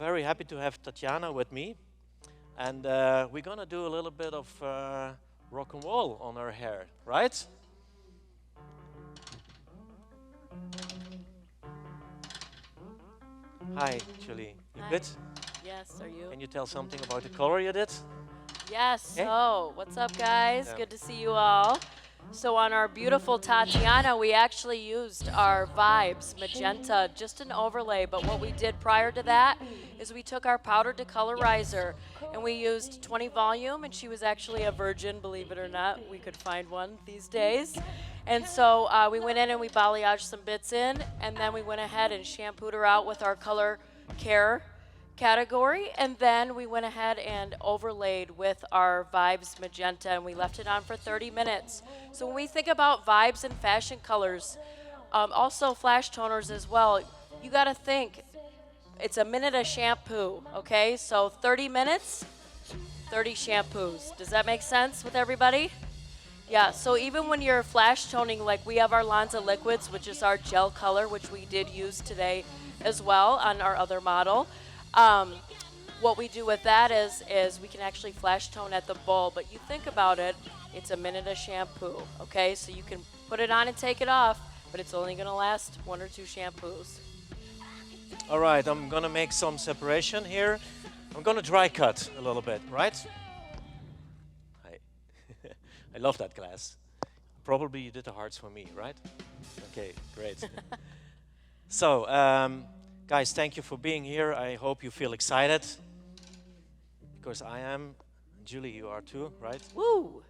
very happy to have Tatiana with me. And we're going to do a little bit of rock and roll on her hair, right? Hi, Julie. You Hi. good? Yes, are you? Can you tell something about the color you did? Yes, Okay. so what's up, guys? Yeah. Good to see you all. So on our beautiful Tatiana, we actually used our Vibes Magenta, just an overlay, but what we did prior to that is we took our powder decolorizer and we used 20 volume, and she was actually a virgin, believe it or not. We could find one these days. And so we went in and we balayaged some bits in, and then we went ahead and shampooed her out with our color care category, and then we went ahead and overlaid with our Vibes Magenta, and we left it on for 30 minutes. So when we think about vibes and fashion colors, also flash toners as well, you got to think it's a minute of shampoo, okay? So 30 minutes, 30 shampoos. Does that make sense with everybody? Yeah, so even when you're flash toning, like we have our Lanza liquids, which is our gel color, which we did use today as well on our other model. What we do with that is we can actually flash tone at the bowl, but you think about it, it's a minute of shampoo, okay? So you can put it on and take it off, but it's only gonna last 1 or 2 shampoos. All right, I'm going to make some separation here. I'm going to dry cut a little bit, right? Hi. I love that glass. Probably you did the hearts for me, right? Okay, great. So, guys, thank you for being here. I hope you feel excited, because I am. Julie, you are too, right? Woo!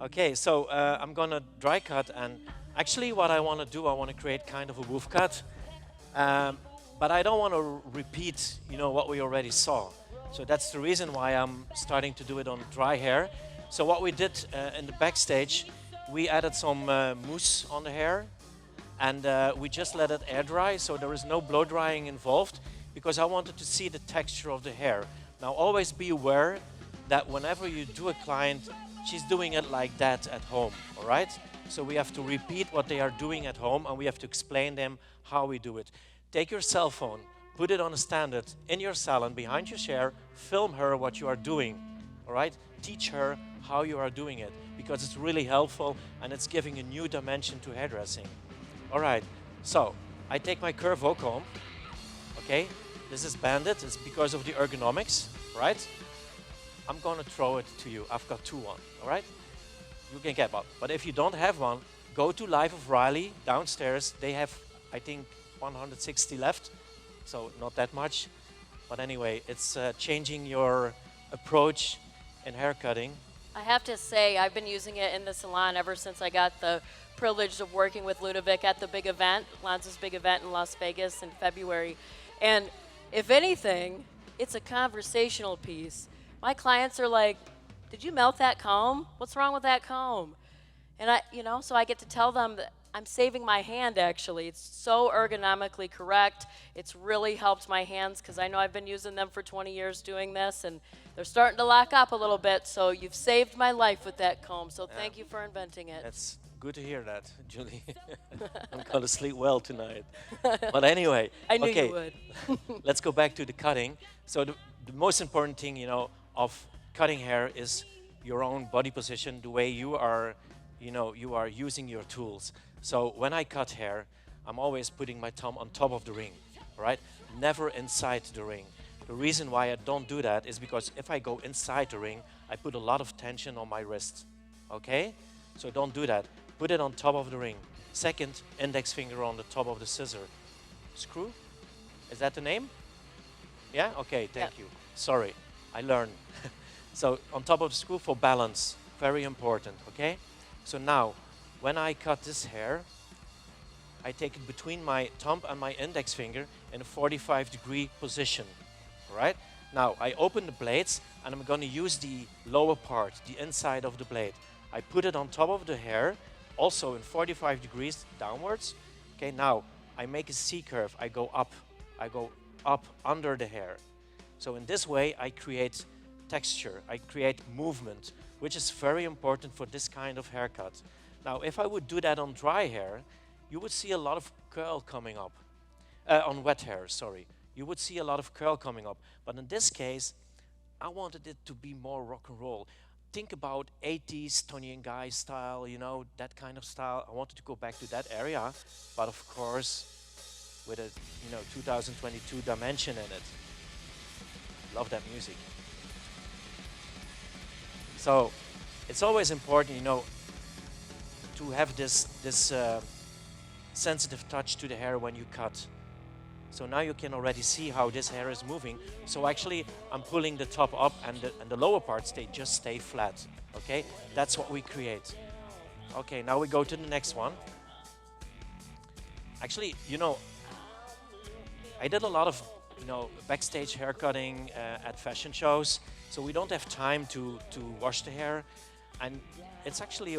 Okay, so I'm gonna dry cut, and actually what I want to do, I want to create kind of a woof cut, but I don't want to repeat, what we already saw. So that's the reason why I'm starting to do it on dry hair. So what we did in the backstage, we added some mousse on the hair, and we just let it air dry, so there is no blow drying involved, because I wanted to see the texture of the hair. Now always be aware that whenever you do a client, she's doing it like that at home, all right? So we have to repeat what they are doing at home, and we have to explain them how we do it. Take your cell phone, put it on a standard in your salon behind your chair, film her what you are doing, all right? Teach her how you are doing it, because it's really helpful and it's giving a new dimension to hairdressing. All right, so I take my Curvo comb, okay? This is banded, it's because of the ergonomics, right? I'm gonna throw it to you. I've got 2 on, all right? You can get one, but if you don't have one, go to Life of Riley downstairs. They have, I think, 160 left, so not that much. But anyway, it's changing your approach in hair cutting. I have to say, I've been using it in the salon ever since I got the privilege of working with Ludovic at the big event, Lanza's big event in Las Vegas in February. And if anything, it's a conversational piece. My clients are like, did you melt that comb? What's wrong with that comb? And so I get to tell them that I'm saving my hand, actually. It's so ergonomically correct. It's really helped my hands, because I know I've been using them for 20 years doing this, and they're starting to lock up a little bit, so you've saved my life with that comb, so thank you for inventing it. That's good to hear that, Julie. I'm gonna sleep well tonight. But anyway, I knew okay, you would. let's go back to the cutting. So the most important thing, of cutting hair is your own body position, the way you are, you are using your tools. So when I cut hair, I'm always putting my thumb on top of the ring, all right? Never inside the ring. The reason why I don't do that is because if I go inside the ring, I put a lot of tension on my wrist, okay? So don't do that. Put it on top of the ring. Second, index finger on the top of the scissor. Screw? Is that the name? Yeah? Okay, thank you. Sorry, I learned. So on top of the screw for balance, very important, okay? So now, when I cut this hair, I take it between my thumb and my index finger in a 45-degree position, all right? Now, I open the blades, and I'm gonna use the lower part, the inside of the blade. I put it on top of the hair, also in 45 degrees downwards. Okay, now, I make a C-curve. I go up under the hair. So in this way, I create texture, I create movement, which is very important for this kind of haircut. Now, if I would do that on dry hair, you would see a lot of curl coming up. On wet hair, sorry. you would see a lot of curl coming up. But in this case, I wanted it to be more rock and roll. Think about 80s Tony and Guy style, you know, that kind of style. I wanted to go back to that area, but of course, with a 2022 dimension in it. Love that music. So it's always important, to have this sensitive touch to the hair when you cut. So now you can already see how this hair is moving. So actually, I'm pulling the top up, and the lower parts, they just stay flat. Okay, that's what we create. Okay, now we go to the next one. Actually, I did a lot of backstage haircutting at fashion shows, so we don't have time to wash the hair, and it's actually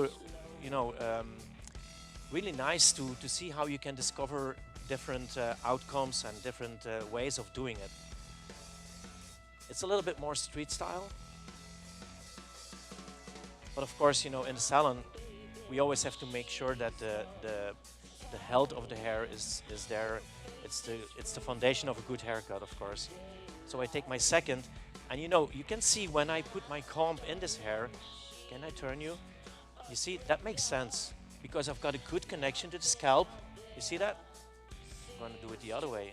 really nice to see how you can discover different outcomes and different ways of doing it. It's a little bit more street style, but of course, in the salon, we always have to make sure that the health of the hair is there. It's the foundation of a good haircut, of course. So I take my second, and you can see when I put my comb in this hair. Can I turn you? You see, that makes sense because I've got a good connection to the scalp. You see that? I'm going to do it the other way.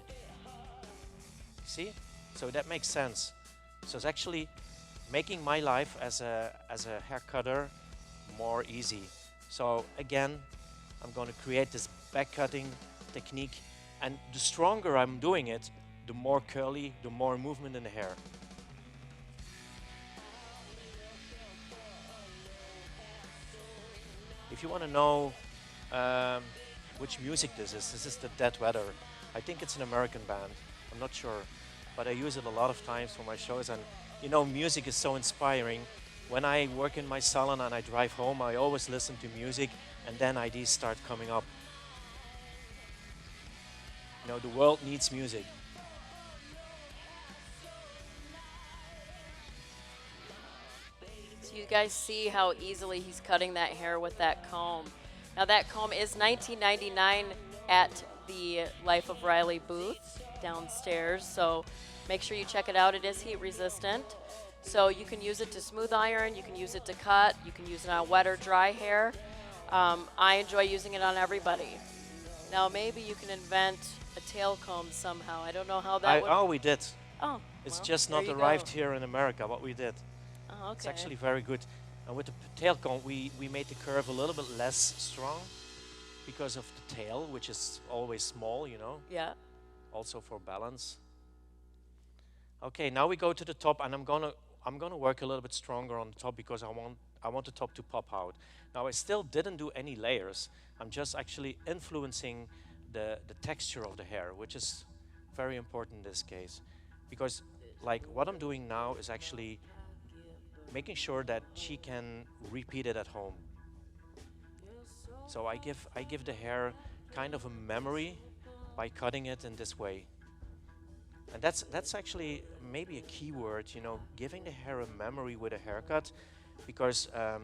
See? So that makes sense. So it's actually making my life as a hair cutter more easy. So again, I'm going to create this back cutting technique, and the stronger I'm doing it, the more curly, the more movement in the hair. If you want to know which music this is the Dead Weather. I think it's an American band. I'm not sure, but I use it a lot of times for my shows. And music is so inspiring. When I work in my salon and I drive home, I always listen to music, and then ideas start coming up. The world needs music. So you guys see how easily he's cutting that hair with that comb. Now that comb is $19.99 at the Life of Riley booth downstairs, so make sure you check it out. It is heat resistant, so you can use it to smooth iron, you can use it to cut, you can use it on wet or dry hair. I enjoy using it on everybody. Now maybe you can invent a tail comb somehow. I don't know how that would... Oh, we did. Oh, it's well, just not arrived here in America, what we did. Oh, okay. It's actually very good. And with the tail comb, we made the curve a little bit less strong because of the tail, which is always small, Yeah. Also for balance. Okay, now we go to the top, and I'm gonna work a little bit stronger on the top because I want the top to pop out. Now I still didn't do any layers. I'm just actually influencing the texture of the hair, which is very important in this case, because like what I'm doing now is actually making sure that she can repeat it at home. So I give the hair kind of a memory by cutting it in this way. And that's actually maybe a key word, giving the hair a memory with a haircut, because a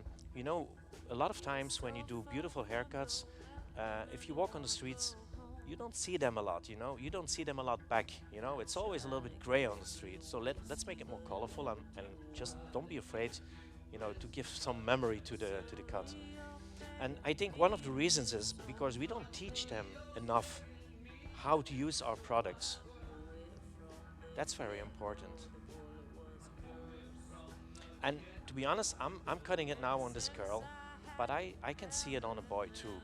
lot of times when you do beautiful haircuts, if you walk on the streets, you don't see them a lot, you don't see them a lot back, it's always a little bit gray on the street. So let's make it more colorful, and just don't be afraid, to give some memory to the cut. And I think one of the reasons is because we don't teach them enough how to use our products. That's very important. And to be honest, I'm cutting it now on this girl, but I can see it on a boy too.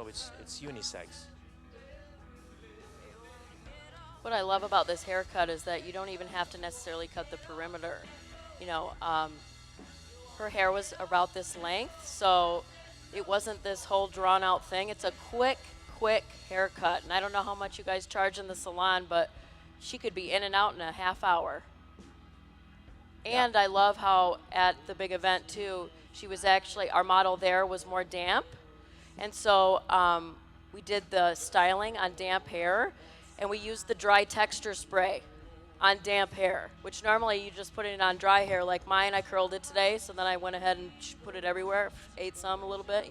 It's unisex. What I love about this haircut is that you don't even have to necessarily cut the perimeter. Her hair was about this length, so it wasn't this whole drawn out thing. It's a quick haircut. And I don't know how much you guys charge in the salon, but she could be in and out in a half hour. And I love how at the big event too, she was actually, our model there was more damp. And so we did the styling on damp hair, and we used the dry texture spray on damp hair, which normally you just put it on dry hair like mine. I curled it today, so then I went ahead and put it everywhere, ate some a little bit,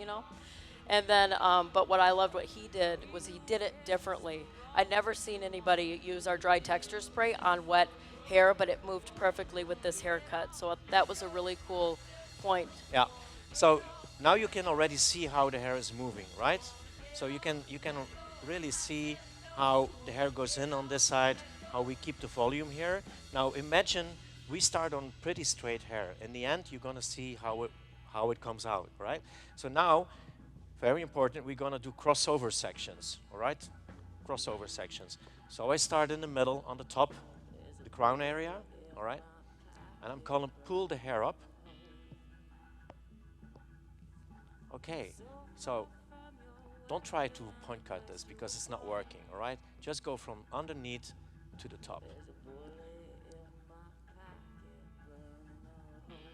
And then, but what I loved what he did was he did it differently. I'd never seen anybody use our dry texture spray on wet hair, but it moved perfectly with this haircut. So that was a really cool point. Yeah. So now you can already see how the hair is moving, right? So you can really see how the hair goes in on this side, how we keep the volume here. Now imagine we start on pretty straight hair. In the end, you're gonna see how it comes out, right? So now, very important, we're gonna do crossover sections, all right? Crossover sections. So I start in the middle, on the top, the crown area, all right? And I'm gonna pull the hair up. Okay, so don't try to point cut this because it's not working, all right? Just go from underneath to the top.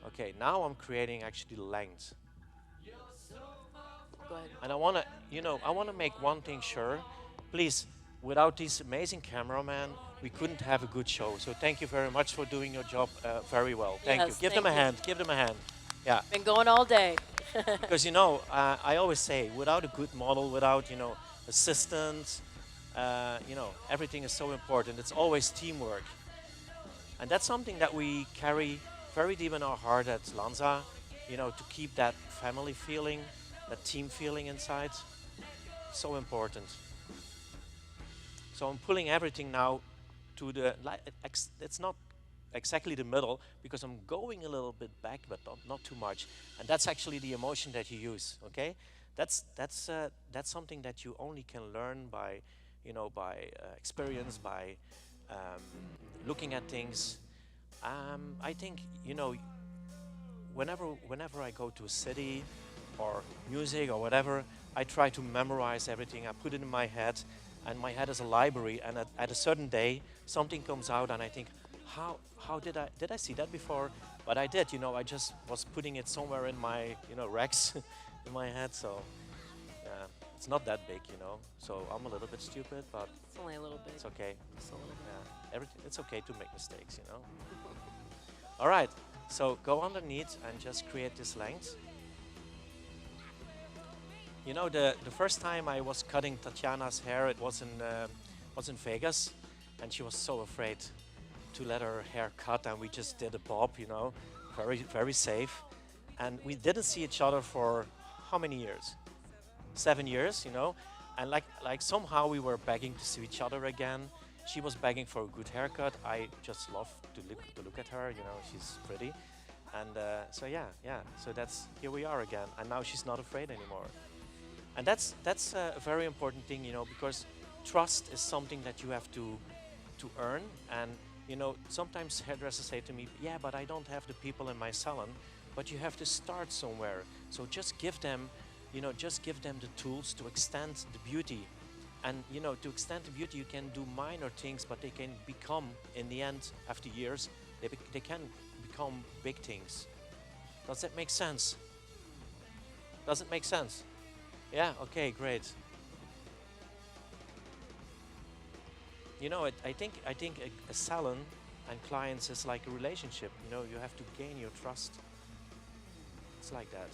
Okay, now I'm creating actually length. Go ahead. And I wanna, I wanna make one thing sure. Please, without these amazing cameramen, we couldn't have a good show. So thank you very much for doing your job very well. Thank you. Yes, Give thank them a you. hand. Give them a hand. Yeah. Been going all day. Because I always say, without a good model, without assistants, everything is so important. It's always teamwork, and that's something that we carry very deep in our heart at Lanza. To keep that family feeling, that team feeling inside, so important. So I'm pulling everything now to the. It's not exactly the middle because I'm going a little bit back, but not too much. And that's actually the emotion that you use. Okay, that's something that you only can learn by, experience, by looking at things. I think whenever I go to a city or music or whatever, I try to memorize everything. I put it in my head, and my head is a library. And at a certain day, something comes out, and I think, how did I see that before? But I did, I just was putting it somewhere in my, racks in my head. So it's not that big, So I'm a little bit stupid, but It's only a little bit. it's okay. Just a little bit. It's okay to make mistakes, All right, so go underneath and just create this length. The first time I was cutting Tatiana's hair, it was in Vegas, and she was so afraid to let her hair cut, and we just did a bob, very, very safe. And we didn't see each other for how many years? 7 years, and like somehow we were begging to see each other again. She was begging for a good haircut. I just love to look at her, she's pretty. And so yeah, so here we are again, and now she's not afraid anymore. And that's a very important thing, because trust is something that you have to earn. And sometimes hairdressers say to me, yeah, but I don't have the people in my salon. But you have to start somewhere. So just give them the tools to extend the beauty. And to extend the beauty, you can do minor things, but they can become, in the end, after years, they can become big things. Does that make sense? Does it make sense? Yeah, okay, great. I think a salon and clients is like a relationship. You have to gain your trust. It's like that.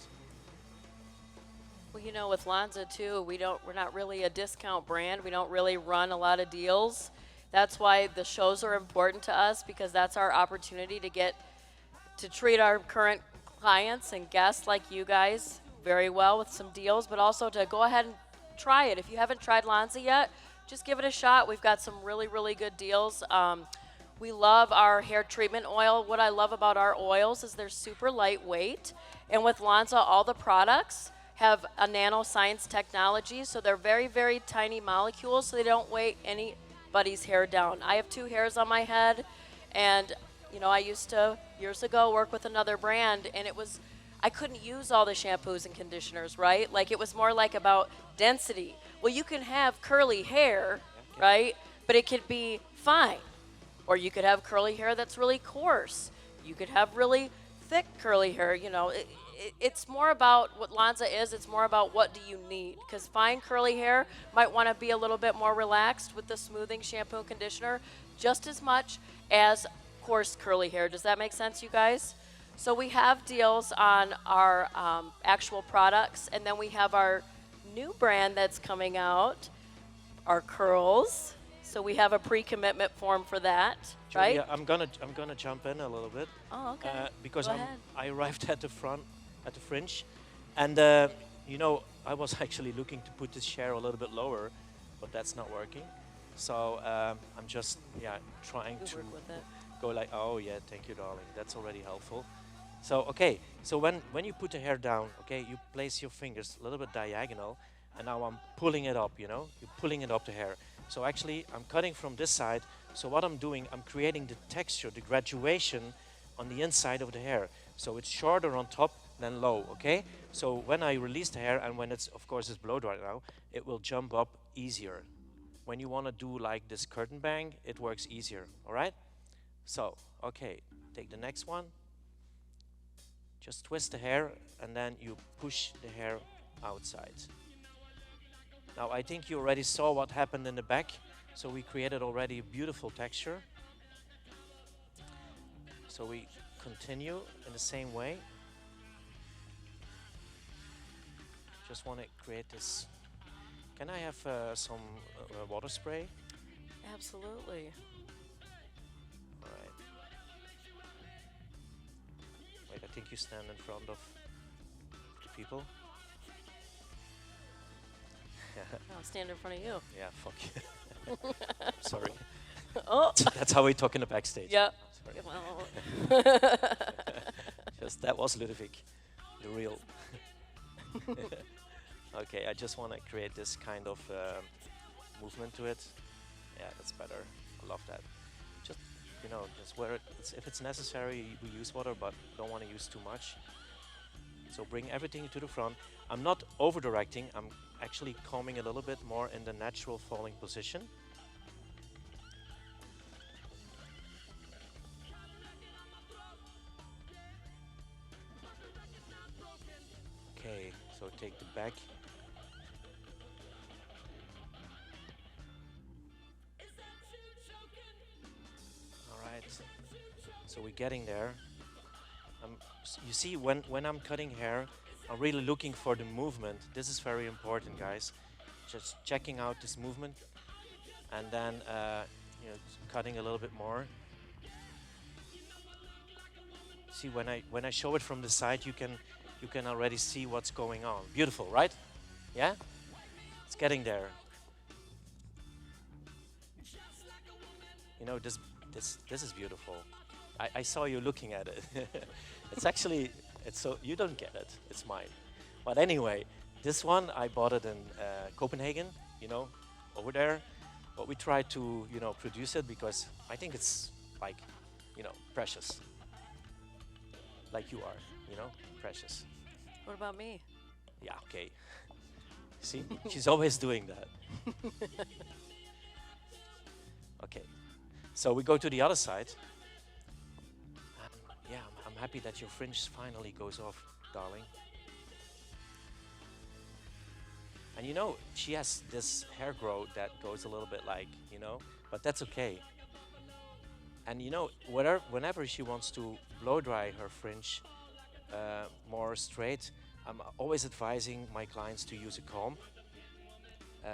Well, with Lanza too, we're not really a discount brand. We don't really run a lot of deals. That's why the shows are important to us, because that's our opportunity to treat our current clients and guests like you guys very well with some deals, but also to go ahead and try it. If you haven't tried Lanza yet, just give it a shot. We've got some really, really good deals. We love our hair treatment oil. What I love about our oils is they're super lightweight. And with Lanza, all the products have a nanoscience technology, so they're very, very tiny molecules, so they don't weigh anybody's hair down. I have 2 hairs on my head, and I used to, years ago, work with another brand, and I couldn't use all the shampoos and conditioners, right? Like, it was more like about density. Well, you can have curly hair, right? But it could be fine. Or you could have curly hair that's really coarse. You could have really thick curly hair, It's more about what Lanza is. It's more about what do you need. Because fine curly hair might want to be a little bit more relaxed with the smoothing shampoo and conditioner, just as much as coarse curly hair. Does that make sense, you guys? So we have deals on our actual products, and then we have our new brand that's coming out are curls. So we have a pre-commitment form for that, right? Julia, I'm gonna jump in a little bit Oh, okay. because Go ahead. I arrived at the front at the Fringe, and you know I was actually looking to put this chair a little bit lower, but that's not working. So I'm just trying We to work with it. go like, oh yeah, thank you, darling. That's already helpful. So okay, so when you put the hair down, okay, you place your fingers a little bit diagonal, and now I'm pulling it up. You know, you're pulling it up the hair. So actually, I'm cutting from this side. So what I'm doing, I'm creating the texture, the graduation on the inside of the hair. So it's shorter on top than low, okay? So when I release the hair, and when it's, of course, it's blow dry now, it will jump up easier. When you want to do like this curtain bang, it works easier, all right? So, okay, take the next one. Just twist the hair, and then you push the hair outside. Now, I think you already saw what happened in the back. So we created already a beautiful texture. So we continue in the same way. Just want to create this. Can I have some water spray? Absolutely. All right. Wait, I think you stand in front of the people. I'll stand in front of you. Yeah, fuck you. Sorry. Oh. That's how we talk in the backstage. Yep. Sorry. Well, Just that was Ludovic, the real. Okay, I just want to create this kind of movement to it. Yeah, that's better. I love that. Just, you know, just where if it's necessary, we use water, but don't want to use too much. So bring everything to the front. I'm not over directing. I'm actually combing a little bit more in the natural falling position. Okay, so take the back. All right, so we're getting there. You see, when I'm cutting hair, I'm really looking for the movement. This is very important, guys. Just checking out this movement, and then you know, cutting a little bit more. See, when I show it from the side, you can already see what's going on. Beautiful, right? Yeah, it's getting there. You know, this is beautiful. I saw you looking at it. It's actually, so you don't get it. It's mine. But anyway, this one I bought it in Copenhagen. You know, over there. But we tried to, you know, produce it because I think it's like, you know, precious. Like you are, you know, precious. what about me? Yeah, okay. See, she's always doing that. Okay, so we go to the other side. Yeah, I'm happy that your fringe finally goes off, darling. And you know, she has this hair growth that goes a little bit like, you know, but that's okay. And you know, whenever she wants to blow dry her fringe more straight, I'm always advising my clients to use a comb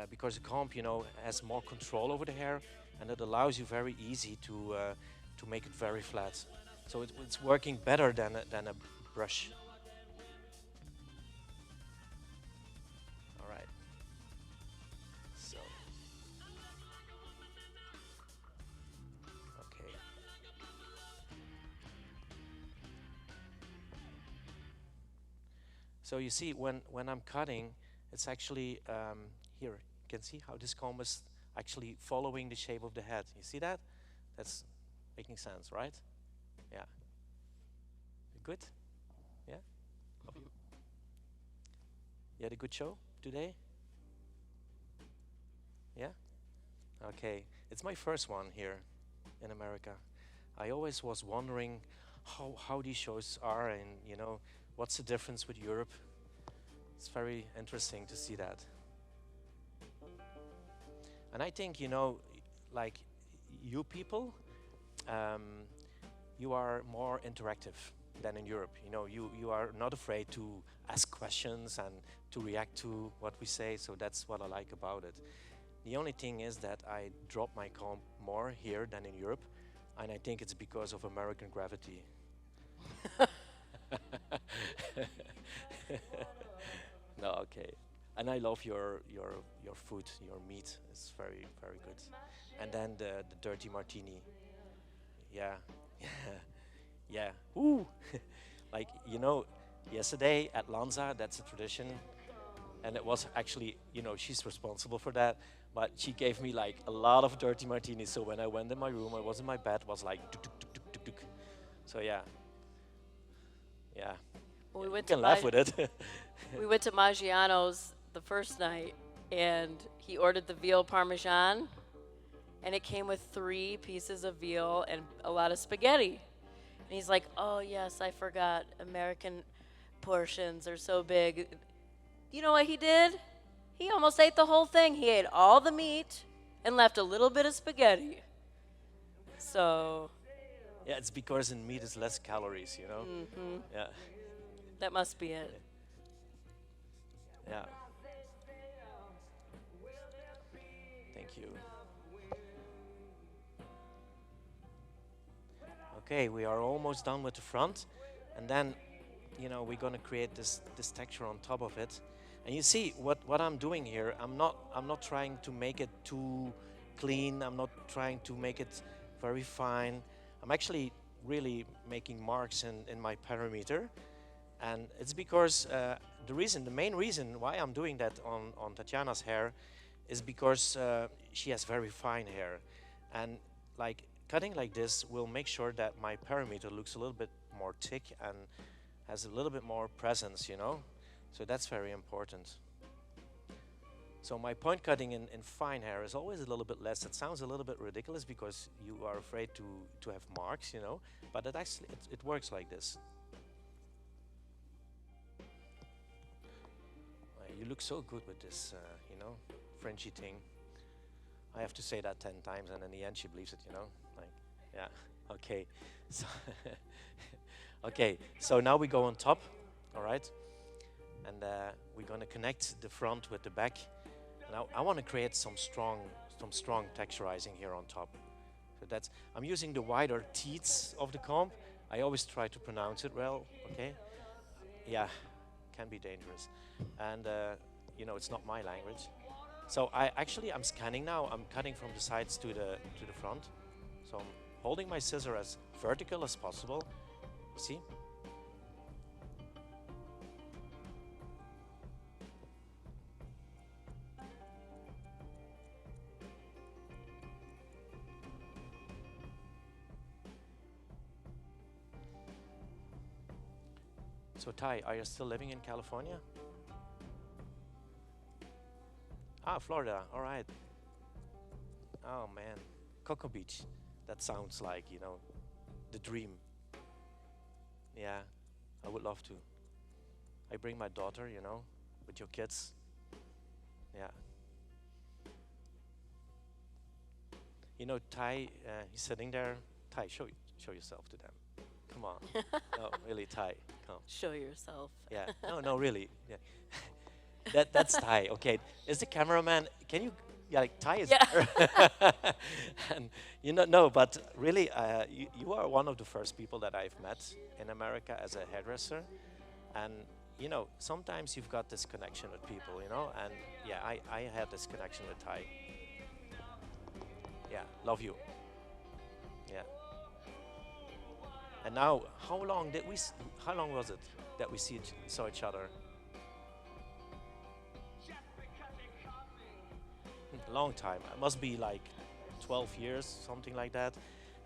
because a comb, you know, has more control over the hair, and it allows you very easy to make it very flat. So it's working better than a brush. All right. So. Okay. So you see, when I'm cutting, it's actually here. You can see how this comb is actually following the shape of the head. You see that? That's making sense, right? Yeah. Good? Yeah? You had a good show today? Yeah? Okay. It's my first one here in America. I always was wondering how these shows are, and you know, what's the difference with Europe. It's very interesting to see that. And I think, you know, like you people, you are more interactive. than in Europe. You know, you are not afraid to ask questions and to react to what we say. So that's what I like about it. The only thing is that I drop my comb more here than in Europe, and I think it's because of American gravity. No, okay. And I love your food, your meat. It's very very good. And then the dirty martini. Yeah, yeah. Ooh, like you know, yesterday at Lanza, that's a tradition, and it was actually she's responsible for that. But she gave me like a lot of dirty martinis. So when I went in my room, I was in my bed, was like tuk, tuk, tuk, tuk, tuk, tuk. So yeah, yeah. We Yeah, you went to can laugh with it. we went to Maggiano's the first night, and he ordered the veal parmesan, and it came with 3 pieces of veal and a lot of spaghetti. And he's like, "Oh yes, I forgot. American portions are so big." You know what he did? He almost ate the whole thing. He ate all the meat and left a little bit of spaghetti. So Yeah, it's because in meat is less calories, you know. Yeah, that must be it. yeah. Thank you. Okay, we are almost done with the front, and then we're gonna create this texture on top of it. And you see what I'm doing here. I'm not trying to make it too clean. I'm not trying to make it very fine. I'm actually really making marks in my perimeter, and it's because the main reason why I'm doing that on Tatjana's hair is because she has very fine hair, and like cutting like this will make sure that my perimeter looks a little bit more thick and has a little bit more presence, So that's very important. So my point cutting in fine hair is always a little bit less. It sounds a little bit ridiculous because you are afraid to have marks, but it actually it works like this. You look so good with this, Frenchy thing. I have to say that 10 times, and in the end she believes it, Like, yeah, okay. So, okay, so now we go on top, all right? And we're gonna connect the front with the back. Now I want to create some strong texturizing here on top. So I'm using the wider teeth of the comb. I always try to pronounce it well, okay? Yeah, can be dangerous. And it's not my language. So I'm scanning now. I'm cutting from the sides to the front. So I'm holding my scissor as vertical as possible. See? So Ty, are you still living in California? Ah, Florida. All right. Oh man, Cocoa Beach. That sounds like the dream. Yeah, I would love to. I bring my daughter, with your kids. Yeah. Ty, he's sitting there. Ty, show yourself to them. Come on. No, really, Ty, come. Show yourself. Yeah. No, really. Yeah. That's Ty. Okay. Is the cameraman? Can you? Yeah, like Ty is there. And no, but really, you are one of the first people that I've met in America as a hairdresser, and sometimes you've got this connection with people, and yeah, I had this connection with Ty. Yeah, love you. Yeah. And now, how long was it that we saw each other? A long time. It must be like 12 years, something like that.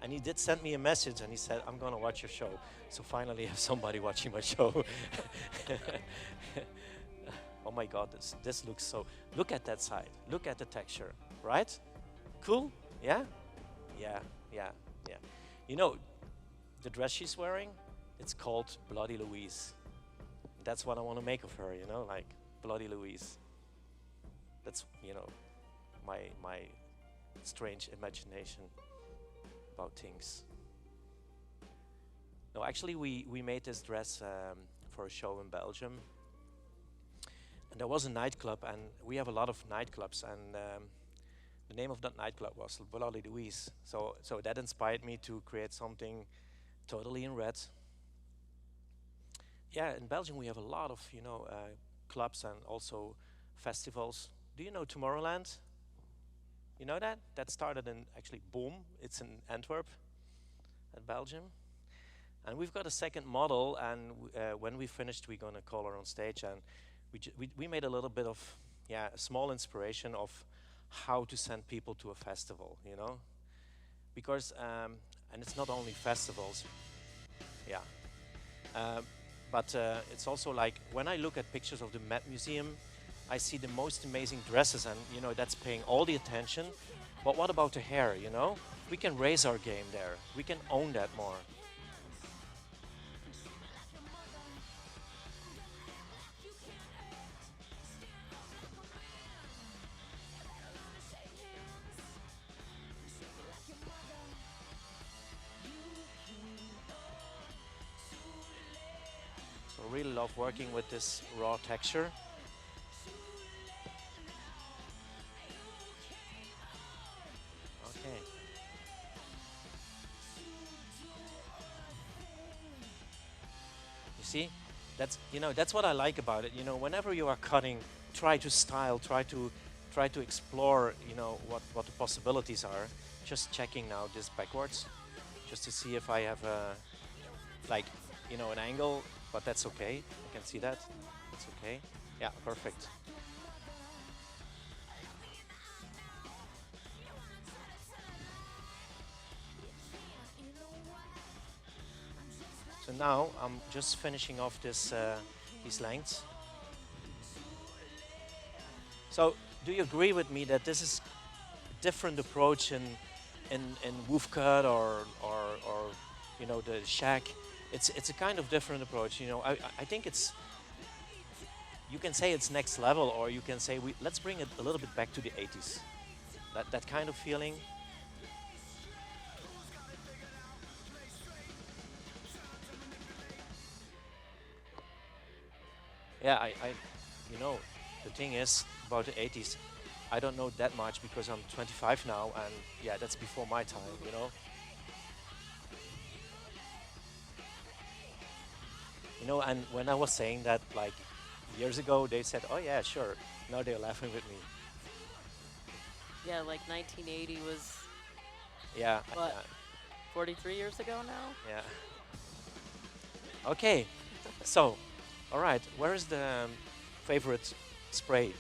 And he did send me a message and he said, I'm going to watch your show. So finally I have somebody watching my show. Oh my God, this looks so... Look at that side. Look at the texture, right? Cool? Yeah? Yeah. The dress she's wearing, it's called Bloody Louise. That's what I want to make of her, like Bloody Louise. That's, my strange imagination about things. No, actually, we made this dress for a show in Belgium. And there was a nightclub, and we have a lot of nightclubs, and the name of that nightclub was Bloody Louise. So that inspired me to create something totally in red. Yeah, in Belgium we have a lot of, clubs and also festivals. Do you know Tomorrowland? You know that? That started in actually Boom. It's in Antwerp, in Belgium. And we've got a second model, and when we finished, we're gonna call her on stage, and we made a little bit of, a small inspiration of how to send people to a festival, because and it's not only festivals, yeah, but it's also like when I look at pictures of the Met Museum, I see the most amazing dresses, and that's paying all the attention. But what about the hair? We can raise our game there. We can own that more. So really love working with this raw texture. Okay. You see, that's what I like about it. Whenever you are cutting, try to style, try to explore, what the possibilities are. Just checking now this backwards, just to see if I have like, an angle, but that's okay. I can see that. It's okay. Yeah, perfect. So now I'm just finishing off these lengths. So do you agree with me that this is a different approach in woof cut or the shack? It's a kind of different approach. I think you can say it's next level, or you can say let's bring it a little bit back to the 80s. That kind of feeling. Yeah, the thing is about the 80s, I don't know that much because I'm 25 now, and yeah, that's before my time. And when I was saying that like years ago, they said, "Oh yeah, sure." Now they're laughing with me. Yeah, like 1980 was Yeah. what, 43 years ago now? Yeah. Okay. So, all right. Where is the favorite spray?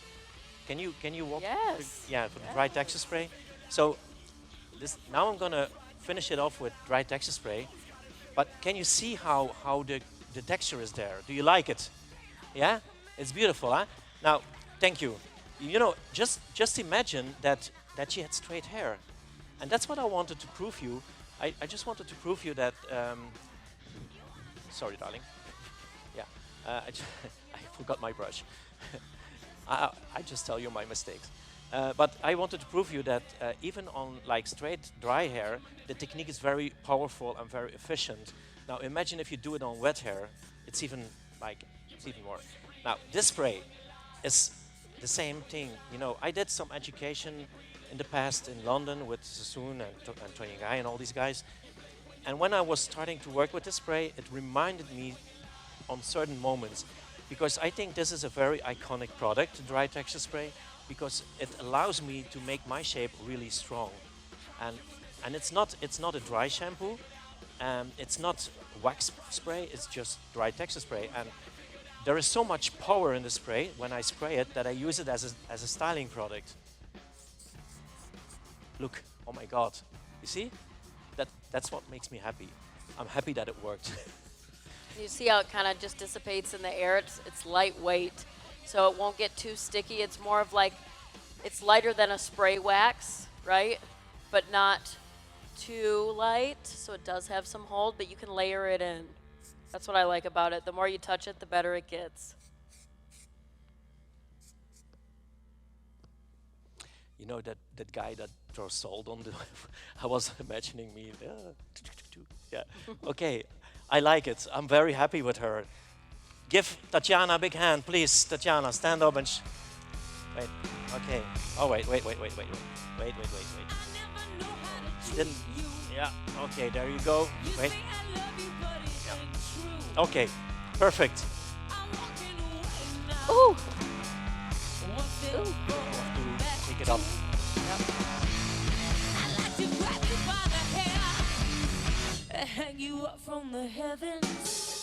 Can you walk? Yes. Yeah, for the dry texture spray. So now I'm gonna finish it off with dry texture spray. But can you see how the texture is there? Do you like it? Yeah, it's beautiful, huh? Now, thank you. Just imagine that she had straight hair, and that's what I wanted to prove you. I just wanted to prove you that. Sorry, darling. Yeah, I forgot my brush. I just tell you my mistakes. But I wanted to prove you that even on like straight dry hair, the technique is very powerful and very efficient. Now imagine if you do it on wet hair, it's even more. Now this spray is the same thing. I did some education in the past in London with Sassoon and Tony Guy and all these guys. And when I was starting to work with this spray, it reminded me on certain moments, because I think this is a very iconic product, the dry texture spray, because it allows me to make my shape really strong. And it's not a dry shampoo, it's not wax spray, it's just dry texture spray. And there is so much power in the spray when I spray it that I use it as a styling product. Look, oh my God, you see? That's what makes me happy. I'm happy that it worked. You see how it kind of just dissipates in the air? It's lightweight, so it won't get too sticky. It's more of like, it's lighter than a spray wax, right? But not too light, so it does have some hold, but you can layer it in. That's what I like about it. The more you touch it, the better it gets. You know that guy that throws salt on the I was imagining me. Yeah. Okay. I like it. I'm very happy with her. Give Tatiana a big hand, please. Tatiana, stand up and wait. Okay. Oh, wait. Didn't. Yeah. Okay, there you go. Wait. Yeah. Okay. Perfect. Ooh. You have to pick it up. Hang you up from the heavens.